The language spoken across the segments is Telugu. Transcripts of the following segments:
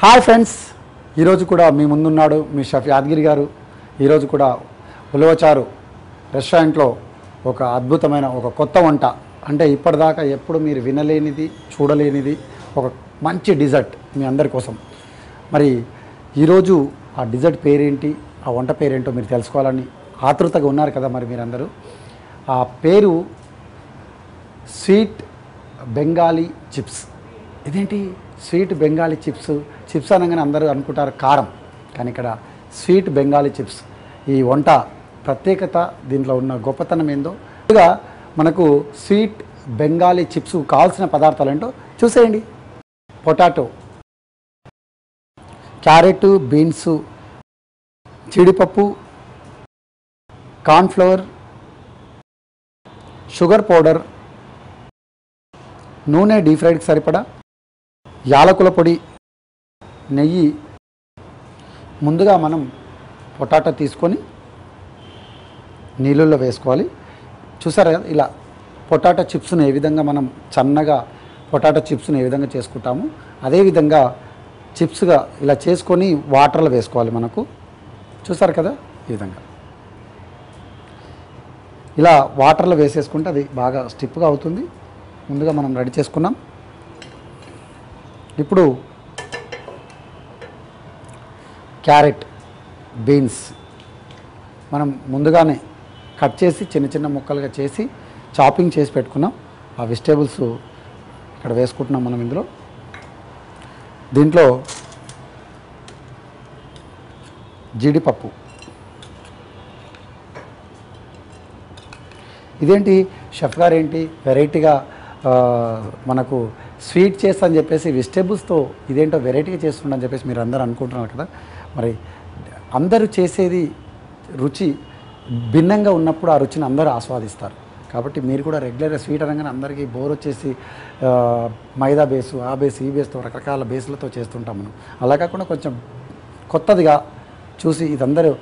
హాయ్ ఫ్రెండ్స్, ఈరోజు కూడా మీ ముందున్నాడు మీ షెఫ్ యాదగిరి గారు. ఈరోజు కూడా ఉలవచారు రెస్టారెంట్లో ఒక అద్భుతమైన ఒక కొత్త వంట, అంటే ఇప్పటిదాకా ఎప్పుడు మీరు వినలేనిది చూడలేనిది ఒక మంచి డిజర్ట్ మీ అందరి కోసం. మరి ఈరోజు ఆ డిజర్ట్ పేరేంటి, ఆ వంట పేరేంటో మీరు తెలుసుకోవాలని ఆతృతగా ఉన్నారు కదా. మరి మీరందరూ ఆ పేరు స్వీట్ బెంగాలీ చిప్స్. ఇదేంటి స్వీట్ బెంగాలీ చిప్స్? చిప్స్ అనగానే అందరూ అనుకుంటారు కారం, కానీ ఇక్కడ స్వీట్ బెంగాలీ చిప్స్. ఈ వంట ప్రత్యేకత, దీంట్లో ఉన్న గొప్పతనం ఏందో. ముందుగా మనకు స్వీట్ బెంగాలీ చిప్స్ కావాల్సిన పదార్థాలు ఏంటో చూసేయండి. పొటాటో, క్యారెట్, బీన్స్, జీడిపప్పు, కార్న్ఫ్లవర్, షుగర్ పౌడర్, నూనె డీప్ ఫ్రైడ్కి సరిపడా, యాలకుల పొడి, నెయ్యి. ముందుగా మనం పొటాటో తీసుకొని నీళ్ళల్లో వేసుకోవాలి. చూసారా కదా, ఇలా పొటాటో చిప్స్ను ఏ విధంగా మనం సన్నగా పొటాటో చిప్స్ను ఏ విధంగా చేసుకుంటాము, అదేవిధంగా చిప్స్గా ఇలా చేసుకొని వాటర్లో వేసుకోవాలి. మనకు చూసారు కదా, ఈ విధంగా ఇలా వాటర్లో వేసేసుకుంటే అది బాగా స్టిప్గా అవుతుంది. ముందుగా మనం రెడీ చేసుకున్నాం. ఇప్పుడు క్యారెట్, బీన్స్ మనం ముందుగానే కట్ చేసి చిన్న చిన్న ముక్కలుగా చేసి చాపింగ్ చేసి పెట్టుకున్నాం. ఆ వెజిటేబుల్స్ ఇక్కడ వేసుకుంటున్నాం మనం. దీంట్లో జీడిపప్పు. ఇదేంటి షెఫ్ గారు ఏంటి వెరైటీగా మనకు స్వీట్ చేస్తా అని చెప్పేసి వెజిటేబుల్స్తో ఇదేంటో వెరైటీగా చేస్తుండని చెప్పేసి మీరు అందరూ అనుకుంటున్నారు కదా. మరి అందరూ చేసేది రుచి భిన్నంగా ఉన్నప్పుడు ఆ రుచిని అందరూ ఆస్వాదిస్తారు. కాబట్టి మీరు కూడా రెగ్యులర్గా స్వీట్ అనగానే అందరికీ బోర్ వచ్చేసి మైదా బేసు, ఆ బేసు, ఈ బేస్తో రకరకాల బేసులతో చేస్తుంటాం మనం. అలా కాకుండా కొంచెం కొత్తదిగా చూసి ఇదందరూ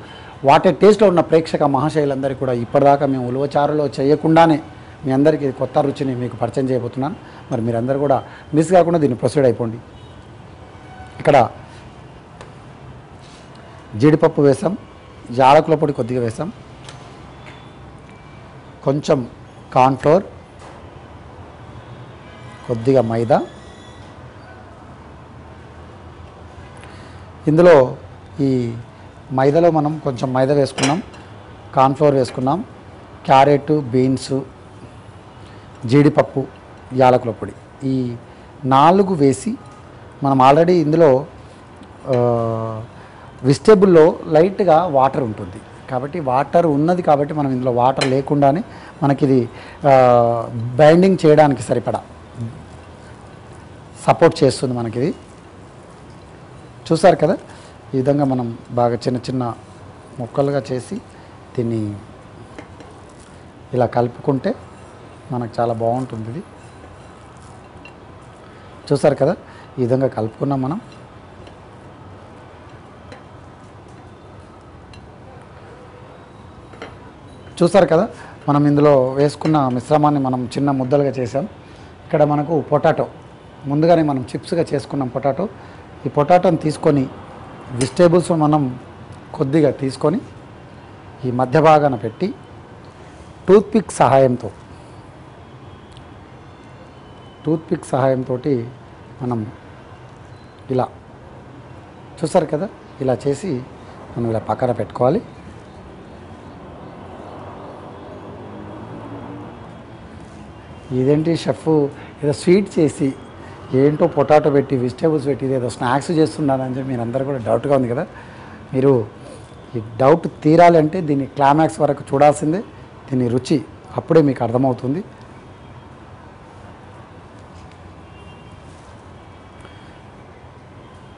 వాటి టేస్ట్లో ఉన్న ప్రేక్షక మహాశైలందరికీ కూడా ఇప్పటిదాకా మేము ఉలవచారులో చేయకుండానే మీ అందరికీ కొత్త రుచిని మీకు పరిచయం చేయబోతున్నాను. మరి మీరందరూ కూడా మిస్ కాకుండా దీన్ని ప్రొసీడ్ అయిపోండి. ఇక్కడ జీడిపప్పు వేసాం, యాలకుల పొడి కొద్దిగా వేసాం, కొంచెం కార్న్ఫ్లోర్, కొద్దిగా మైదా. ఇందులో ఈ మైదాలో మనం కొంచెం మైదా వేసుకున్నాం, కార్న్ఫ్లోర్ వేసుకున్నాం, క్యారెట్, బీన్స్, జీడిపప్పు, యాలకుల పొడి, ఈ 4 వేసి మనం ఆల్రెడీ ఇందులో వెజిటేబుల్లో లైట్గా వాటర్ ఉంటుంది కాబట్టి వాటర్ ఉన్నది కాబట్టి మనం ఇందులో వాటర్ లేకుండానే మనకి ఇది బైండింగ్ చేయడానికి సరిపడా సపోర్ట్ చేస్తుంది మనకిది. చూసారు కదా, ఈ విధంగా మనం బాగా చిన్న చిన్న ముక్కలుగా చేసి దీన్ని ఇలా కలుపుకుంటే మనకు చాలా బాగుంటుంది. ఇది చూసారు కదా, ఈ విధంగా కలుపుకున్నాం మనం. చూసారు కదా, మనం ఇందులో వేసుకున్న మిశ్రమాన్ని మనం చిన్న ముద్దలుగా చేసాం. ఇక్కడ మనకు పొటాటో ముందుగానే మనం చిప్స్గా చేసుకున్నాం. పొటాటో, ఈ పొటాటోని తీసుకొని వెజిటేబుల్స్ మనం కొద్దిగా తీసుకొని ఈ మధ్య భాగాన పెట్టి టూత్పిక్ సహాయంతో మనం ఇలా చూసారు కదా, ఇలా చేసి మనం ఇలా పక్కన పెట్టుకోవాలి. ఇదేంటి షెఫ్ ఏదో స్వీట్ చేసి ఏంటో పొటాటో పెట్టి వెజిటేబుల్స్ పెట్టి ఇదేదో స్నాక్స్ చేస్తున్నారని చెప్పి మీరు అందరూ కూడా డౌట్గా ఉంది కదా. మీరు ఈ డౌట్ తీరాలి అంటే దీన్ని క్లైమాక్స్ వరకు చూడాల్సిందే. దీని రుచి అప్పుడే మీకు అర్థమవుతుంది.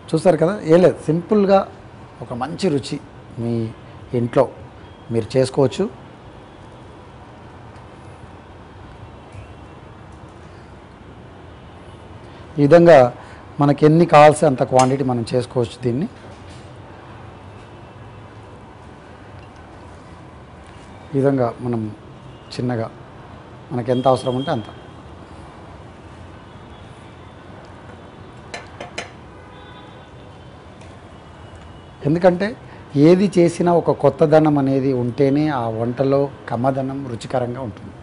చూసారు కదా, ఏం లేదు, సింపుల్గా ఒక మంచి రుచి మీ ఇంట్లో మీరు చేసుకోవచ్చు. ఈ విధంగా మనకి ఎన్ని కావాల్సి అంత క్వాంటిటీ మనం చేసుకోవచ్చు. దీన్ని ఈ విధంగా మనం చిన్నగా మనకు ఎంత అవసరం ఉంటే అంత ఎందుకంటే ఏది చేసినా ఒక కొత్తదనం అనేది ఉంటేనే ఆ వంటలో కమ్మదనం రుచికరంగా ఉంటుంది.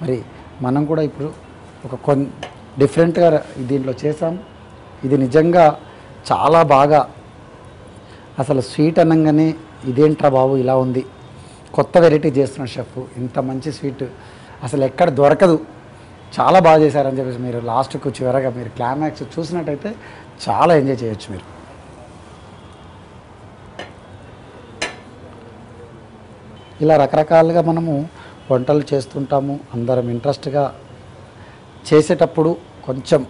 మరి మనం కూడా ఇప్పుడు ఒక డిఫరెంట్గా దీంట్లో చేసాం. ఇది నిజంగా చాలా బాగా, అసలు స్వీట్ అనగానే ఇదేంట్రా బాబు ఇలా ఉంది, కొత్త వెరైటీ చేస్తున్న షెఫ్, ఇంత మంచి స్వీట్ అసలు ఎక్కడ దొరకదు, చాలా బాగా చేశారని చెప్పేసి మీరు లాస్ట్కు చివరగా మీరు క్లైమాక్స్ చూసినట్టయితే చాలా ఎంజాయ్ చేయొచ్చు. మీరు ఇలా రకరకాలుగా మనము వంటలు చేస్తుంటాము. అందరం ఇంట్రెస్ట్గా చేసేటప్పుడు కొంచెం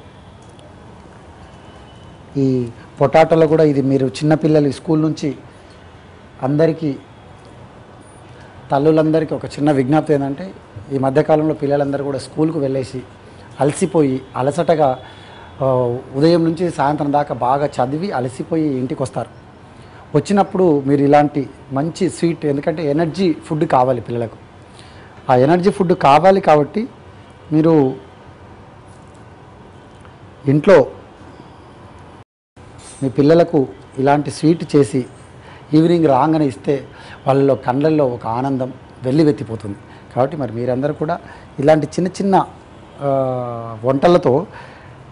ఈ పొటాటోలో కూడా ఇది మీరు చిన్నపిల్లలు స్కూల్ నుంచి అందరికీ తల్లులందరికీ ఒక చిన్న విజ్ఞప్తి ఏంటంటే, ఈ మధ్యకాలంలో పిల్లలందరూ కూడా స్కూల్కు వెళ్ళేసి అలసిపోయి అలసటగా ఉదయం నుంచి సాయంత్రం దాకా బాగా చదివి అలసిపోయి ఇంటికి వస్తారు. వచ్చినప్పుడు మీరు ఇలాంటి మంచి స్వీట్, ఎందుకంటే ఎనర్జీ ఫుడ్ కావాలి పిల్లలకు, ఆ ఎనర్జీ ఫుడ్ కావాలి కాబట్టి మీరు ఇంట్లో మీ పిల్లలకు ఇలాంటి స్వీట్ చేసి ఈవినింగ్ రాగానే ఇస్తే వాళ్ళలో కళ్ళల్లో ఒక ఆనందం వెల్లివెత్తిపోతుంది. కాబట్టి మరి మీరందరూ కూడా ఇలాంటి చిన్న చిన్న వంటలతో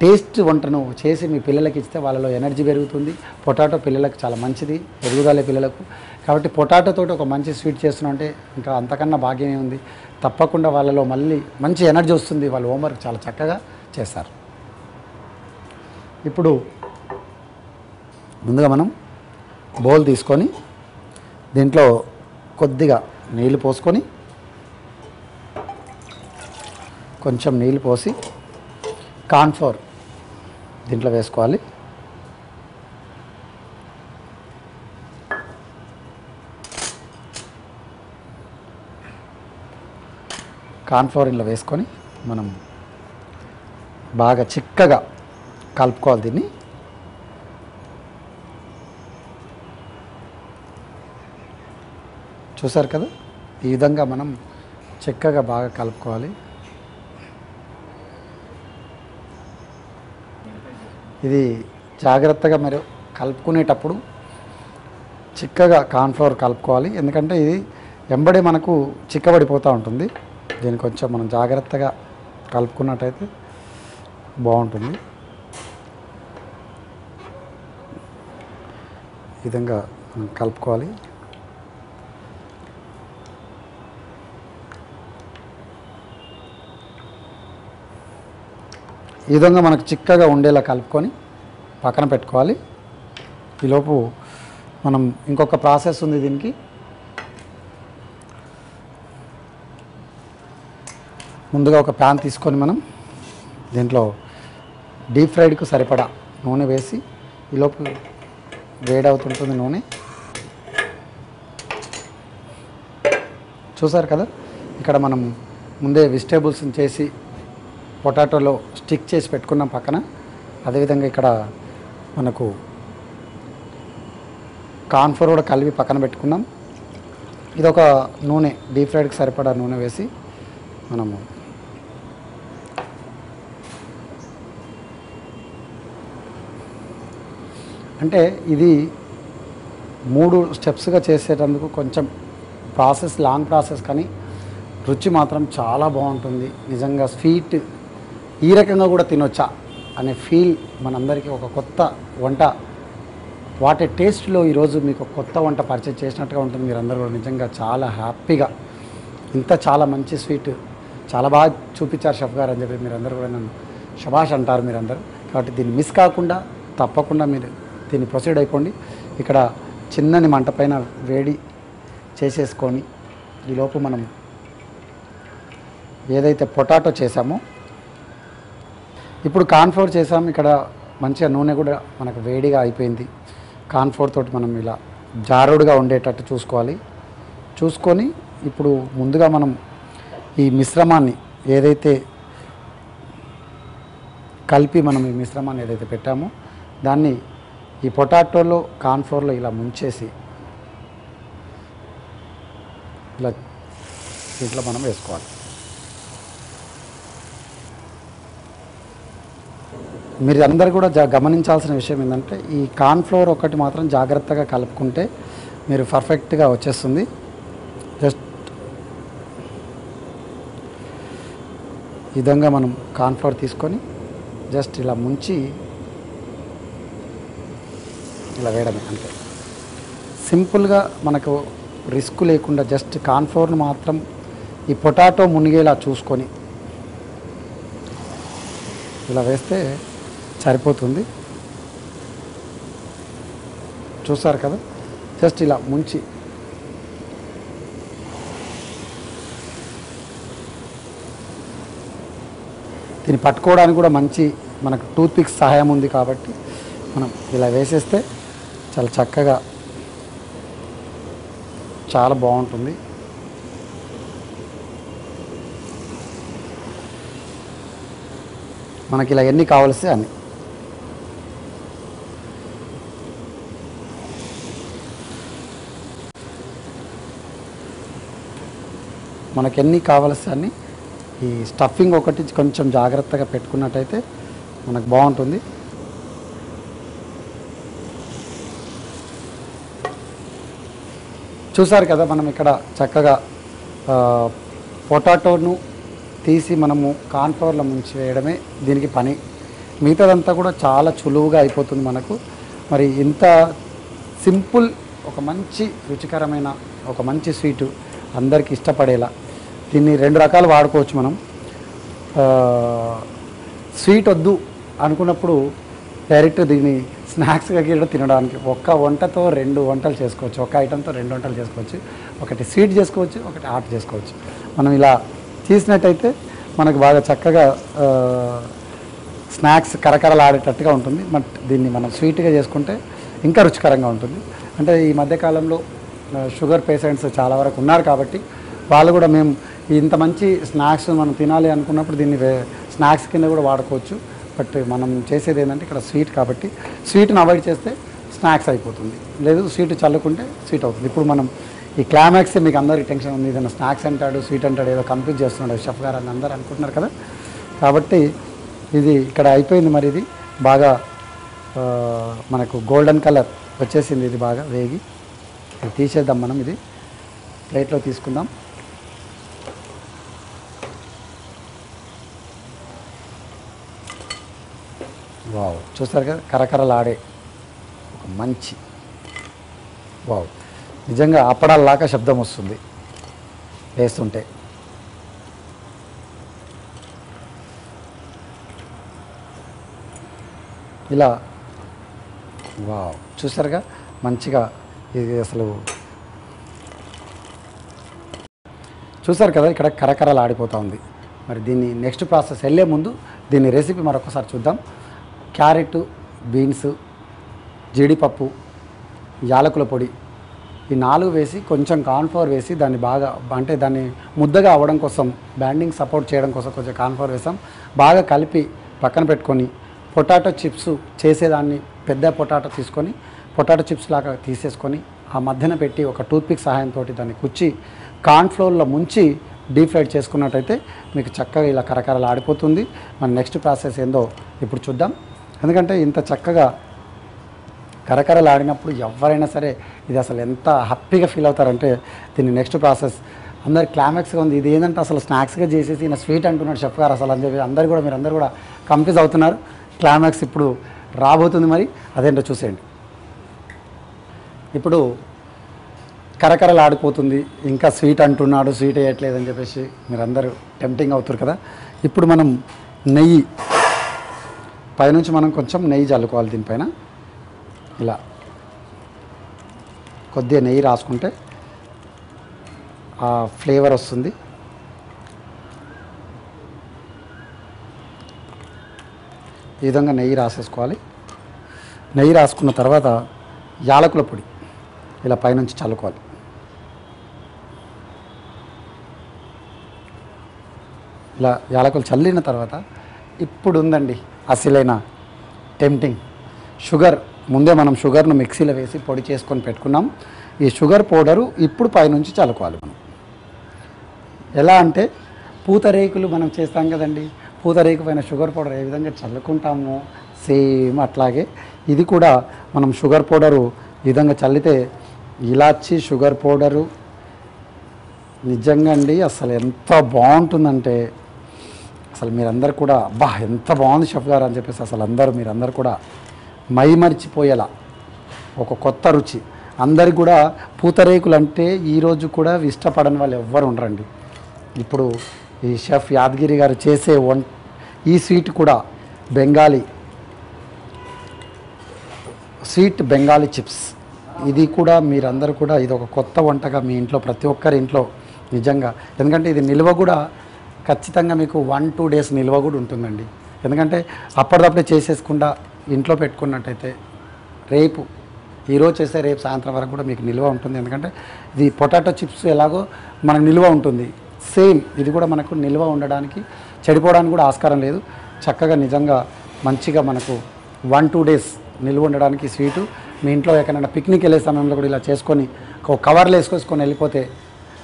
టేస్ట్ వంటను చేసి మీ పిల్లలకి ఇస్తే వాళ్ళలో ఎనర్జీ పెరుగుతుంది. పొటాటో పిల్లలకు చాలా మంచిది, ఎదుగుదల పిల్లలకు. కాబట్టి పొటాటోతో ఒక మంచి స్వీట్ చేస్తున్నాం అంటే ఇంకా అంతకన్నా భాగ్యమే ఉంది. తప్పకుండా వాళ్ళలో మళ్ళీ మంచి ఎనర్జీ వస్తుంది, వాళ్ళు హోంవర్క్ చాలా చక్కగా చేస్తారు. ఇప్పుడు ముందుగా మనం బౌల్ తీసుకొని దీంట్లో కొద్దిగా నీళ్ళు పోసుకొని, కొంచెం నీళ్ళు పోసి కార్న్ఫ్లోర్ దీంట్లో వేసుకోవాలి. కార్న్ఫ్లోర్ ఇందులో వేసుకొని మనం బాగా చిక్కగా కలుపుకోవాలి. దీన్ని చూసారు కదా, ఈ విధంగా మనం చిక్కగా బాగా కలుపుకోవాలి. ఇది జాగ్రత్తగా మీరు కలుపుకునేటప్పుడు చిక్కగా కార్న్ఫ్లోర్ కలుపుకోవాలి, ఎందుకంటే ఇది వెంబడే మనకు చిక్కబడిపోతూ ఉంటుంది. దీన్ని కొంచెం మనం జాగ్రత్తగా కలుపుకున్నట్టయితే బాగుంటుంది. ఈ విధంగా మనం కలుపుకోవాలి. ఈ విధంగా మనకు చిక్కగా ఉండేలా కలుపుకొని పక్కన పెట్టుకోవాలి. ఈలోపు మనం ఇంకొక ప్రాసెస్ ఉంది దీనికి. ముందుగా ఒక ప్యాన్ తీసుకొని మనం దీంట్లో డీప్ ఫ్రైడ్కు సరిపడా నూనె వేసి, ఈలోపు వేడవుతుంటుంది నూనె. చూసారు కదా, ఇక్కడ మనం ముందే వెజిటేబుల్స్ని చేసి పొటాటోలో స్టిక్ చేసి పెట్టుకున్నాం పక్కన. అదేవిధంగా ఇక్కడ మనకు కార్న్ఫ్లోర్ కూడా కలిపి పక్కన పెట్టుకున్నాం. ఇదొక నూనె, డీప్ ఫ్రైడ్కి సరిపడా నూనె వేసి మనము అంటే ఇది 3 స్టెప్స్గా చేసేటందుకు కొంచెం ప్రాసెస్, లాంగ్ ప్రాసెస్, కానీ రుచి మాత్రం చాలా బాగుంటుంది. నిజంగా స్వీట్ ఈ రకంగా కూడా తినొచ్చా అనే ఫీల్ మనందరికీ ఒక కొత్త వంట, వాటి టేస్ట్లో ఈరోజు మీకు కొత్త వంట పరిచయం చేసినట్టుగా ఉంటుంది. మీరందరూ కూడా నిజంగా చాలా హ్యాపీగా ఇంత చాలా మంచి స్వీట్ చాలా బాగా చూపించారు షెఫ్ గారు అని చెప్పి మీరందరూ కూడా నన్ను శభాష్ అంటారు మీరందరూ. కాబట్టి దీన్ని మిస్ కాకుండా తప్పకుండా మీరు దీన్ని ప్రొసీడ్ అయిపోండి. ఇక్కడ చిన్నని మంట పైన వేడి చేసేసుకొని ఈలోపు మనం ఏదైతే పొటాటో చేసామో, ఇప్పుడు కార్న్ఫ్లోర్ చేసాం, ఇక్కడ మంచిగా నూనె కూడా మనకు వేడిగా అయిపోయింది. కార్న్ఫ్లోర్ తోటి మనం ఇలా జారుడుగా ఉండేటట్టు చూసుకొని ఇప్పుడు ముందుగా మనం ఈ మిశ్రమాన్ని ఏదైతే కలిపి మనం ఈ మిశ్రమాన్ని ఏదైతే పెట్టామో దాన్ని ఈ పొటాటోలో కార్న్ఫ్లోర్లో ఇలా ముంచేసి ఇలా దీంట్లో మనం వేసుకోవాలి. మీరు అందరు కూడా గమనించాల్సిన విషయం ఏంటంటే ఈ కార్న్ఫ్లోర్ ఒకటి మాత్రం జాగ్రత్తగా కలుపుకుంటే మీరు పర్ఫెక్ట్గా వచ్చేస్తుంది. జస్ట్ ఈ విధంగా మనం కార్న్ఫ్లోర్ తీసుకొని జస్ట్ ఇలా ముంచి ఇలా వేయడమే అంతే. సింపుల్గా మనకు రిస్క్ లేకుండా జస్ట్ కార్న్ఫ్లోర్ను మాత్రం ఈ పొటాటో మునిగేలా చూసుకొని ఇలా వేస్తే సరిపోతుంది. చూసారు కదా, జస్ట్ ఇలా ముంచి దీన్ని పట్టుకోవడానికి కూడా మంచి మనకు టూత్ పిక్స్ సహాయం ఉంది కాబట్టి మనం ఇలా వేసేస్తే చాలా చక్కగా చాలా బాగుంటుంది. మనకి ఇలా ఎన్ని కావాల్సి అన్ని మనకి ఎన్ని కావాల్సి అన్ని ఈ స్టఫింగ్ ఒకటి కొంచెం జాగ్రత్తగా పెట్టుకున్నట్టయితే మనకు బాగుంటుంది. చూసారు కదా, మనం ఇక్కడ చక్కగా పొటాటోను తీసి మనము కార్న్ఫ్లోర్లో ముంచి వేయడమే దీనికి పని. మిగతాదంతా కూడా చాలా చులువుగా అయిపోతుంది మనకు. మరి ఇంత సింపుల్ ఒక మంచి రుచికరమైన ఒక మంచి స్వీటు అందరికీ ఇష్టపడేలా దీన్ని 2 రకాలు వాడుకోవచ్చు మనం. స్వీట్ వద్దు అనుకున్నప్పుడు డైరెక్ట్ దీన్ని స్నాక్స్గా కూడా తినడానికి ఒక్క వంటతో 2 వంటలు చేసుకోవచ్చు. ఒక ఐటెంతో 2 వంటలు చేసుకోవచ్చు. ఒకటి స్వీట్ చేసుకోవచ్చు, ఒకటి హాట్ చేసుకోవచ్చు. మనం ఇలా చేసినట్టయితే మనకు బాగా చక్కగా స్నాక్స్ కరకరలాడేటట్టుగా ఉంటుంది. బట్ దీన్ని మనం స్వీట్గా చేసుకుంటే ఇంకా రుచికరంగా ఉంటుంది. అంటే ఈ మధ్యకాలంలో షుగర్ పేషెంట్స్ చాలా వరకు ఉన్నారు కాబట్టి వాళ్ళు కూడా మేము ఇంత మంచి స్నాక్స్ మనం తినాలి అనుకున్నప్పుడు దీన్ని స్నాక్స్ కింద కూడా వాడుకోవచ్చు. బట్ మనం చేసేది ఏంటంటే ఇక్కడ స్వీట్ కాబట్టి స్వీట్ని అవాయిడ్ చేస్తే స్నాక్స్ అయిపోతుంది, లేదు స్వీట్ చల్లుకుంటే స్వీట్ అవుతుంది. ఇప్పుడు మనం ఈ క్లైమాక్స్ మీకు అందరికీ టెన్షన్ ఉంది, ఏదైనా స్నాక్స్ అంటాడు స్వీట్ అంటాడు ఏదో కంప్లీట్ చేస్తున్నాడు షెఫ్ గారు అని అందరూ అనుకుంటున్నారు కదా. కాబట్టి ఇది ఇక్కడ అయిపోయింది. మరి ఇది బాగా మనకు గోల్డెన్ కలర్ వచ్చేసింది. ఇది బాగా వేగి తీసేద్దాం. మనం ఇది ప్లేట్లో తీసుకుందాం. వావ్, చూస్తారు కదా కరకరలాడే ఒక మంచి వావ్, నిజంగా అప్పడాల్లాగా శబ్దం వస్తుంది వేస్తుంటే. ఇలా వావ్, చూసారుగా మంచిగా ఇది అసలు చూసారు కదా ఇక్కడ కరకరలాడిపోతూ ఉంది. మరి దీన్ని నెక్స్ట్ ప్రాసెస్ వెళ్ళే ముందు దీని రెసిపీ మరొకసారి చూద్దాం. క్యారెట్, బీన్స్, జీడిపప్పు, యాలకుల పొడి ఈ 4 వేసి కొంచెం కార్న్ఫ్లోర్ వేసి దాన్ని బాగా అంటే దాన్ని ముద్దగా అవ్వడం కోసం బ్యాండింగ్ సపోర్ట్ చేయడం కోసం కొంచెం కార్న్ఫ్లోర్ వేసాం. బాగా కలిపి పక్కన పెట్టుకొని పొటాటో చిప్స్ చేసేదాన్ని పెద్ద పొటాటో తీసుకొని పొటాటో చిప్స్ లాగా తీసేసుకొని ఆ మధ్యన పెట్టి ఒక టూత్పిక్ సహాయంతో దాన్ని కుచ్చి కార్న్ఫ్లోర్లో ముంచి డీప్ ఫ్రైడ్ చేసుకున్నట్టయితే మీకు చక్కగా ఇలా కరకరలు ఆడిపోతుంది. మన నెక్స్ట్ ప్రాసెస్ ఏందో ఇప్పుడు చూద్దాం. ఎందుకంటే ఇంత చక్కగా కరకరలు ఆడినప్పుడు ఎవరైనా సరే ఇది అసలు ఎంత హ్యాపీగా ఫీల్ అవుతారంటే దీన్ని నెక్స్ట్ ప్రాసెస్ అందరు క్లైమాక్స్గా ఉంది. ఇది ఏంటంటే అసలు స్నాక్స్గా చేసేసి ఈయన స్వీట్ అంటున్నాడు షెఫ్ గారు అసలు అని చెప్పి మీరందరూ కూడా కన్ఫ్యూజ్ అవుతున్నారు. క్లైమాక్స్ ఇప్పుడు రాబోతుంది, మరి అదేంటో చూసేయండి. ఇప్పుడు కరకరలు ఆడిపోతుంది, ఇంకా స్వీట్ అంటున్నాడు స్వీట్ వేయట్లేదు అని చెప్పేసి మీరందరూ టెంప్టింగ్ అవుతారు కదా. ఇప్పుడు మనం నెయ్యి పైనుంచి మనం కొంచెం నెయ్యి చల్లుకోవాలి. దీనిపైన ఇలా కొద్దిగా నెయ్యి రాసుకుంటే ఆ ఫ్లేవర్ వస్తుంది. ఈ విధంగా నెయ్యి రాసేసుకోవాలి. నెయ్యి రాసుకున్న తర్వాత యాలకుల పొడి ఇలా పైనుంచి చల్లుకోవాలి. ఇలా యాలకులు చల్లిన తర్వాత ఇప్పుడు ఉందండి అసలైన టెంప్టింగ్ షుగర్. ముందే మనం షుగర్ను మిక్సీలో వేసి పొడి చేసుకొని పెట్టుకున్నాం. ఈ షుగర్ పౌడరు ఇప్పుడు పైనుంచి చల్లుకోవాలి మనం. ఎలా అంటే పూతరేకులు మనం చేస్తాం కదండి, పూతరేకు పైన షుగర్ పౌడర్ ఏ విధంగా చల్లుకుంటామో సేమ్ అట్లాగే ఇది కూడా మనం షుగర్ పౌడరు ఈ విధంగా చల్లితే ఇలాచి షుగర్ పౌడరు నిజంగా అండి అసలు ఎంత బాగుంటుందంటే అసలు మీరందరూ కూడా అబ్బా ఎంత బాగుంది షెఫ్ గారు అని చెప్పేసి అసలు మీరందరూ కూడా మైమరిచిపోయేలా ఒక కొత్త రుచి. అందరికి కూడా పూతరేకులు అంటే ఈరోజు కూడా ఇష్టపడని వాళ్ళు ఎవ్వరు ఉండరండి. ఇప్పుడు ఈ షెఫ్ యాదగిరి గారు చేసే ఈ స్వీట్ కూడా స్వీట్ బెంగాలీ చిప్స్, ఇది కూడా మీరందరూ కూడా ఇది ఒక కొత్త వంటగా మీ ఇంట్లో ప్రతి ఒక్కరి ఇంట్లో నిజంగా, ఎందుకంటే ఇది నిల్వ కూడా ఖచ్చితంగా మీకు 1-2 డేస్ నిల్వ కూడా ఉంటుందండి. ఎందుకంటే అప్పటిదప్పుడే చేసేసుకుండా ఇంట్లో పెట్టుకున్నట్టయితే రేపు ఈరోజు చేస్తే రేపు సాయంత్రం వరకు కూడా మీకు నిల్వ ఉంటుంది. ఎందుకంటే ఇది పొటాటో చిప్స్ ఎలాగో మనకు నిల్వ ఉంటుంది, సేమ్ ఇది కూడా మనకు నిల్వ ఉండడానికి చెడిపోవడానికి కూడా ఆస్కారం లేదు. చక్కగా నిజంగా మంచిగా మనకు 1-2 డేస్ నిల్వ ఉండడానికి స్వీటు మీ ఇంట్లో ఎక్కడైనా పిక్నిక్ వెళ్ళే సమయంలో కూడా ఇలా చేసుకొని ఒక కవర్లో వేసుకొని వెళ్ళిపోతే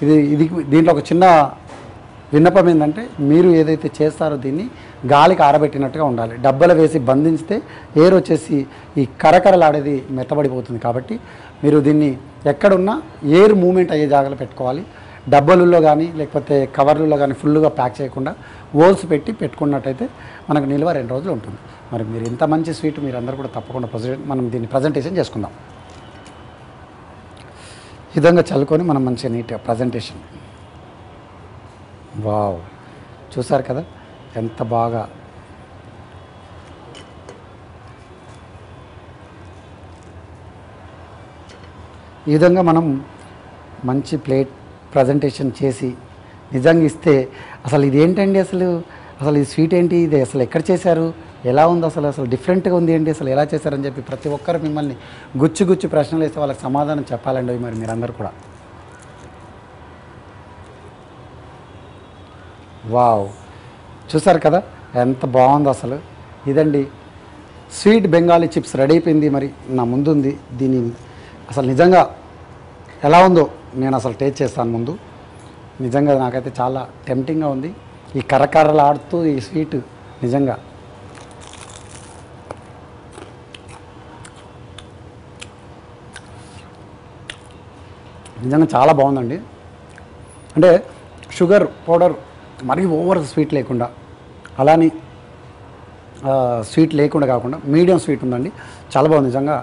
ఇది దీంట్లో ఒక చిన్న విన్నపం ఏంటంటే మీరు ఏదైతే చేస్తారో దీన్ని గాలికి ఆరబెట్టినట్టుగా ఉండాలి. డబ్బాలో వేసి బంధించితే ఎయిర్ వచ్చేసి ఈ కరకరలాడేది మెత్తబడిపోతుంది. కాబట్టి మీరు దీన్ని ఎక్కడున్నా ఎయిర్ మూమెంట్ అయ్యే జాగాలో పెట్టుకోవాలి. డబ్బాలలో కానీ లేకపోతే కవర్లలో కానీ ఫుల్గా ప్యాక్ చేయకుండా హోల్స్ పెట్టుకున్నట్టయితే మనకు నిల్వ 2 రోజులు ఉంటుంది. మరి మీరు ఇంత మంచి స్వీట్ మీరు అందరూ కూడా తప్పకుండా మనం దీన్ని ప్రజెంటేషన్ చేసుకుందాం. ఈ విధంగా చల్లుకొని మనం మంచిగా నీట్గా ప్రజెంటేషన్. వావ్, చూసారు కదా ఎంత బాగా. ఈ విధంగా మనం మంచి ప్లేట్ ప్రజెంటేషన్ చేసి నిజంగా ఇస్తే అసలు ఇది ఏంటండి, అసలు ఈ స్వీట్ ఏంటి, ఇది అసలు ఎక్కడ చేశారు, ఎలా ఉంది, అసలు డిఫరెంట్గా ఉంది ఏంటి, అసలు ఎలా చేశారని చెప్పి ప్రతి ఒక్కరు మిమ్మల్ని గుచ్చి ప్రశ్నలు వేస్తే వాళ్ళకి సమాధానం చెప్పాలండి. మరి మీరందరూ కూడా వావ్, చూసారు కదా ఎంత బాగుంది అసలు. ఇదండి స్వీట్ బెంగాలీ చిప్స్ రెడీ అయిపోయింది. మరి నా ముందుంది, దీన్ని అసలు నిజంగా ఎలా ఉందో నేను అసలు టేస్ట్ చేస్తాను ముందు. నిజంగా నాకైతే చాలా టెంప్టింగ్గా ఉంది. ఈ కర్రకర్రలాడుతూ ఈ స్వీట్ నిజంగా చాలా బాగుందండి. అంటే షుగర్ పౌడర్ మరీ ఓవర్ స్వీట్ లేకుండా, అలానే స్వీట్ లేకుండా కాకుండా మీడియం స్వీట్ ఉందండి, చాలా బాగుంది నిజంగా.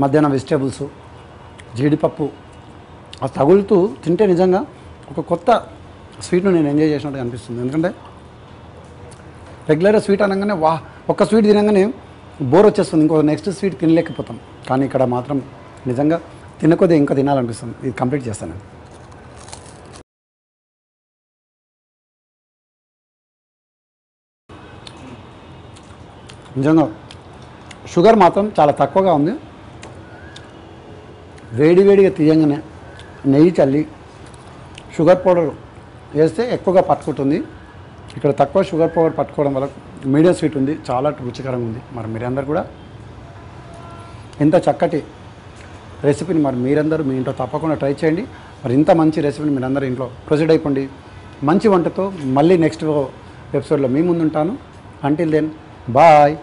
మధ్యాహ్నం వెజిటేబుల్స్, జీడిపప్పు తగులుతూ తింటే నిజంగా ఒక కొత్త స్వీట్ను నేను ఎంజాయ్ చేసినట్టు అనిపిస్తుంది. ఎందుకంటే రెగ్యులర్గా స్వీట్ అనగానే ఒక్క స్వీట్ తినగానే బోర్ వచ్చేస్తుంది, ఇంకో నెక్స్ట్ స్వీట్ తినలేకపోతాం. కానీ ఇక్కడ మాత్రం నిజంగా తినకొద్ది ఇంకా తినాలనిపిస్తుంది. ఇది కంప్లీట్ చేస్తాను. నిజంగా షుగర్ మాత్రం చాలా తక్కువగా ఉంది. వేడిగా తీయంగానే నెయ్యి చల్లి షుగర్ పౌడర్ వేస్తే ఎక్కువగా పట్టుకుంటుంది. ఇక్కడ తక్కువ షుగర్ పౌడర్ పట్టుకోవడం వల్ల మీడియం స్వీట్ ఉంది, చాలా రుచికరంగా ఉంది. మరి మీరందరూ కూడా ఇంత చక్కటి రెసిపీని మరి మీరందరూ మీ ఇంట్లో తప్పకుండా ట్రై చేయండి. మరి ఇంత మంచి రెసిపీని మీరందరూ ఇంట్లో ప్రొసీడ్ అయిపోండి. మంచి వంటతో మళ్ళీ నెక్స్ట్ ఎపిసోడ్లో మీ ముందుంటాను. Until then bye.